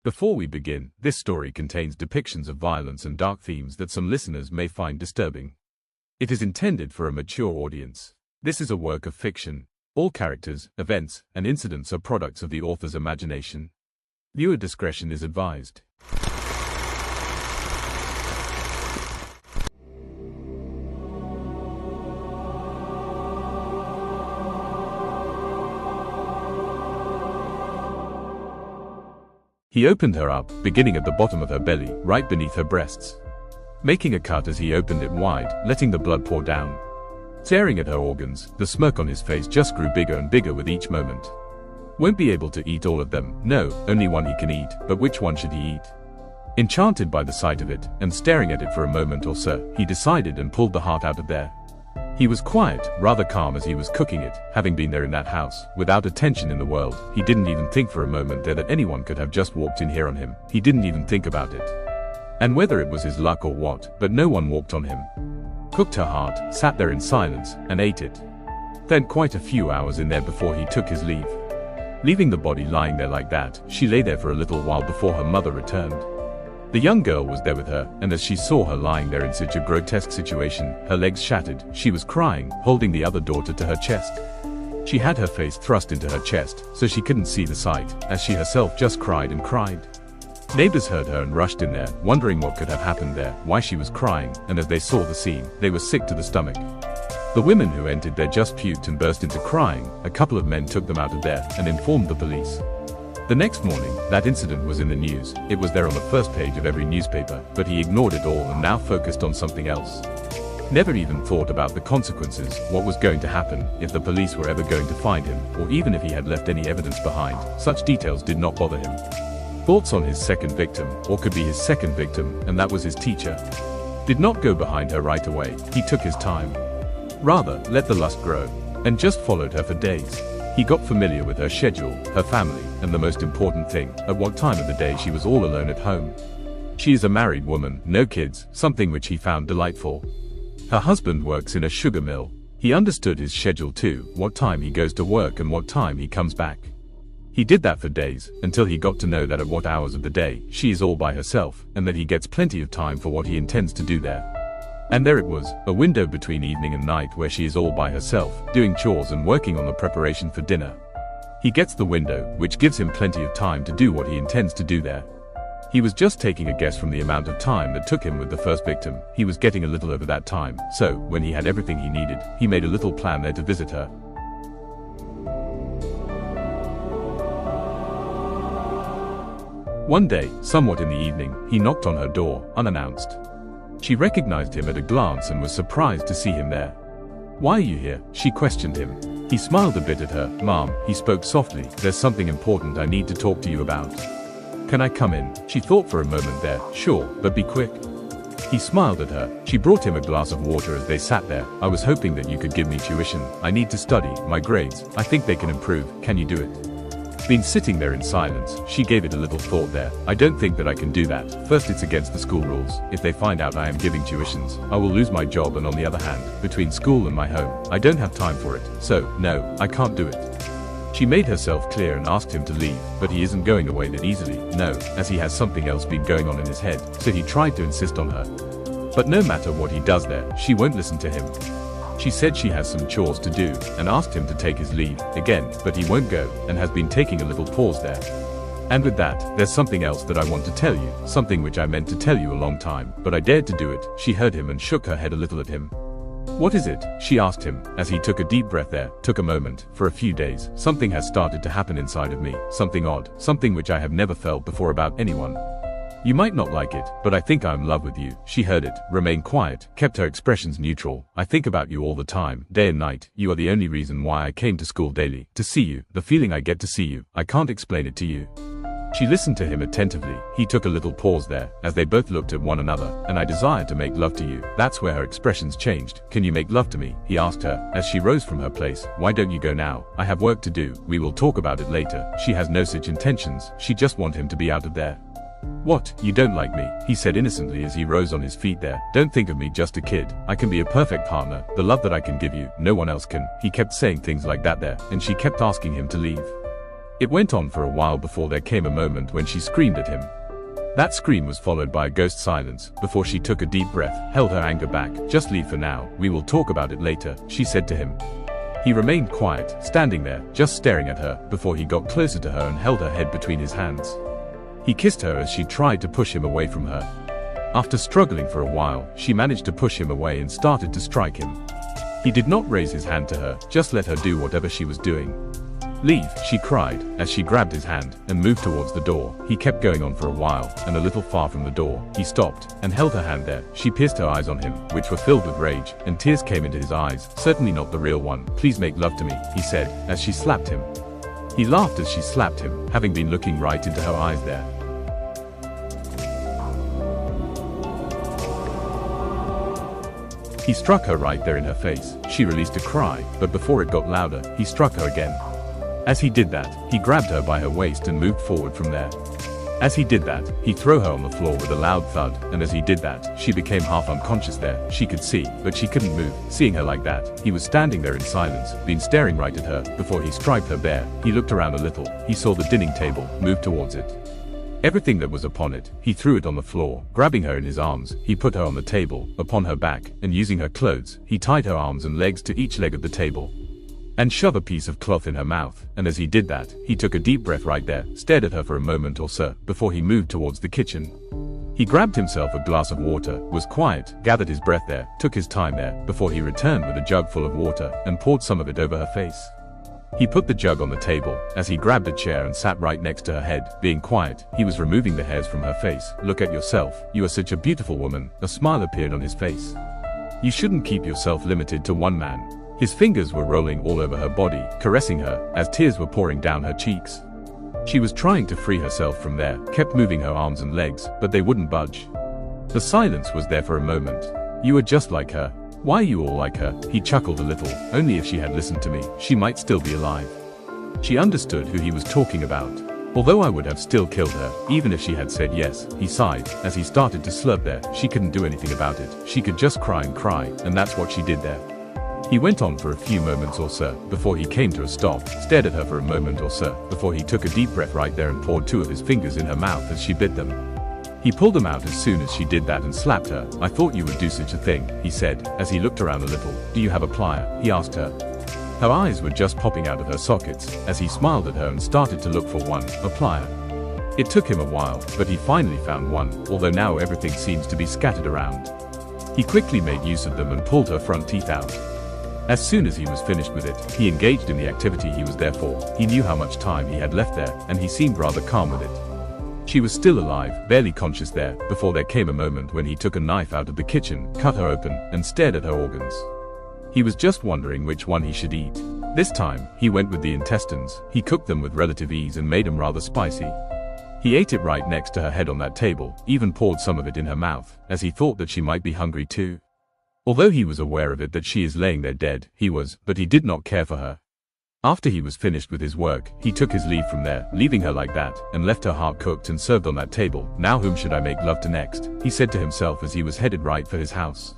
Before we begin, this story contains depictions of violence and dark themes that some listeners may find disturbing. It is intended for a mature audience. This is a work of fiction. All characters, events, and incidents are products of the author's imagination. Viewer discretion is advised. He opened her up, beginning at the bottom of her belly, right beneath her breasts, making a cut as he opened it wide, letting the blood pour down. Staring at her organs, the smirk on his face just grew bigger and bigger with each moment. Won't be able to eat all of them, no, only one he can eat, but which one should he eat? Enchanted by the sight of it, and staring at it for a moment or so, he decided and pulled the heart out of there. He was quiet, rather calm as he was cooking it, having been there in that house, without a tension in the world. He didn't even think for a moment there that anyone could have just walked in here on him. He didn't even think about it. And whether it was his luck or what, but no one walked on him. Cooked her heart, sat there in silence, and ate it. Then quite a few hours in there before he took his leave. Leaving the body lying there like that, she lay there for a little while before her mother returned. The young girl was there with her, and as she saw her lying there in such a grotesque situation, her legs shattered, she was crying, holding the other daughter to her chest. She had her face thrust into her chest, so she couldn't see the sight, as she herself just cried and cried. Neighbors heard her and rushed in there, wondering what could have happened there, why she was crying, and as they saw the scene, they were sick to the stomach. The women who entered there just puked and burst into crying. A couple of men took them out of there and informed the police. The next morning, that incident was in the news. It was there on the first page of every newspaper, but he ignored it all and now focused on something else. Never even thought about the consequences, what was going to happen, if the police were ever going to find him, or even if he had left any evidence behind. Such details did not bother him. Thoughts on his second victim, or could be his second victim, and that was his teacher. Did not go behind her right away, he took his time. Rather, let the lust grow, and just followed her for days. He got familiar with her schedule, her family, and the most important thing, at what time of the day she was all alone at home. She is a married woman, no kids, something which he found delightful. Her husband works in a sugar mill. He understood his schedule too, what time he goes to work and what time he comes back. He did that for days, until he got to know that at what hours of the day she is all by herself, and that he gets plenty of time for what he intends to do there. And there it was, a window between evening and night where she is all by herself, doing chores and working on the preparation for dinner. He gets the window, which gives him plenty of time to do what he intends to do there. He was just taking a guess from the amount of time that took him with the first victim. He was getting a little over that time, so, when he had everything he needed, he made a little plan there to visit her. One day, somewhat in the evening, he knocked on her door, unannounced. She recognized him at a glance and was surprised to see him there. "Why are you here?" she questioned him. He smiled a bit at her. "Mom," he spoke softly, "there's something important I need to talk to you about. Can I come in?" She thought for a moment there. "Sure, but be quick." He smiled at her. She brought him a glass of water as they sat there. "I was hoping that you could give me tuition. I need to study, my grades, I think they can improve. Can you do it?" Been sitting there in silence, she gave it a little thought there. "I don't think that I can do that. First, it's against the school rules. If they find out I am giving tuitions, I will lose my job, and on the other hand, between school and my home, I don't have time for it. So, no, I can't do it." She made herself clear and asked him to leave, but he isn't going away that easily, no, as he has something else been going on in his head, so he tried to insist on her. But no matter what he does there, she won't listen to him. She said she has some chores to do, and asked him to take his leave, again, but he won't go, and has been taking a little pause there. "And with that, there's something else that I want to tell you, something which I meant to tell you a long time, but I dared to do it." She heard him and shook her head a little at him. "What is it?" she asked him, as he took a deep breath there, took a moment. "For a few days, something has started to happen inside of me, something odd, something which I have never felt before about anyone. You might not like it, but I think I'm in love with you." She heard it, remained quiet, kept her expressions neutral. "I think about you all the time, day and night. You are the only reason why I came to school daily, to see you, the feeling I get to see you. I can't explain it to you." She listened to him attentively. He took a little pause there, as they both looked at one another. "And I desire to make love to you." That's where her expressions changed. "Can you make love to me?" he asked her, as she rose from her place. "Why don't you go now? I have work to do. We will talk about it later." She has no such intentions. She just wants him to be out of there. "What, you don't like me?" he said innocently as he rose on his feet there. "Don't think of me just a kid. I can be a perfect partner. The love that I can give you, no one else can." He kept saying things like that there, and she kept asking him to leave. It went on for a while before there came a moment when she screamed at him. That scream was followed by a ghost silence before she took a deep breath, held her anger back. "Just leave for now, we will talk about it later," she said to him. He remained quiet, standing there, just staring at her, before he got closer to her and held her head between his hands. He kissed her as she tried to push him away from her. After struggling for a while, she managed to push him away and started to strike him. He did not raise his hand to her, just let her do whatever she was doing. "Leave," she cried, as she grabbed his hand and moved towards the door. He kept going on for a while, and a little far from the door, he stopped and held her hand there. She pierced her eyes on him, which were filled with rage, and tears came into his eyes. "Certainly not the real one. Please make love to me," he said, as she slapped him. He laughed as she slapped him, having been looking right into her eyes there. He struck her right there in her face. She released a cry, but before it got louder, he struck her again. As he did that, he grabbed her by her waist and moved forward from there. As he did that, he threw her on the floor with a loud thud, and as he did that, she became half unconscious there. She could see, but she couldn't move. Seeing her like that, he was standing there in silence, been staring right at her, before he striped her bare. He looked around a little, he saw the dining table, moved towards it. Everything that was upon it, he threw it on the floor. Grabbing her in his arms, he put her on the table, upon her back, and using her clothes, he tied her arms and legs to each leg of the table, and shoved a piece of cloth in her mouth. And as he did that, he took a deep breath right there, stared at her for a moment or so, before he moved towards the kitchen. He grabbed himself a glass of water, was quiet, gathered his breath there, took his time there, before he returned with a jug full of water, and poured some of it over her face. He put the jug on the table, as he grabbed a chair and sat right next to her head. Being quiet, he was removing the hairs from her face. "Look at yourself, you are such a beautiful woman." A smile appeared on his face. "You shouldn't keep yourself limited to one man." His fingers were rolling all over her body, caressing her, as tears were pouring down her cheeks. She was trying to free herself from there, kept moving her arms and legs, but they wouldn't budge. The silence was there for a moment. "You are just like her." "Why are you all like her?" He chuckled a little. "Only if she had listened to me, she might still be alive." She understood who he was talking about. "Although I would have still killed her, even if she had said yes," he sighed, as he started to slurp there. She couldn't do anything about it. She could just cry, and that's what she did there. He went on for a few moments or so, before he came to a stop, stared at her for a moment or so, before he took a deep breath right there and poured 2 of his fingers in her mouth as she bit them. He pulled them out as soon as she did that and slapped her. "I thought you would do such a thing," he said, as he looked around a little. "Do you have a plier?" he asked her. Her eyes were just popping out of her sockets, as he smiled at her and started to look for one, a plier. It took him a while, but he finally found one, although now everything seems to be scattered around. He quickly made use of them and pulled her front teeth out. As soon as he was finished with it, he engaged in the activity he was there for. He knew how much time he had left there, and he seemed rather calm with it. She was still alive, barely conscious there, before there came a moment when he took a knife out of the kitchen, cut her open, and stared at her organs. He was just wondering which one he should eat. This time, he went with the intestines. He cooked them with relative ease and made them rather spicy. He ate it right next to her head on that table, even poured some of it in her mouth, as he thought that she might be hungry too. Although he was aware of it that she is laying there dead, but he did not care for her. After he was finished with his work, he took his leave from there, leaving her like that, and left her half cooked and served on that table. "Now whom should I make love to next?" he said to himself as he was headed right for his house.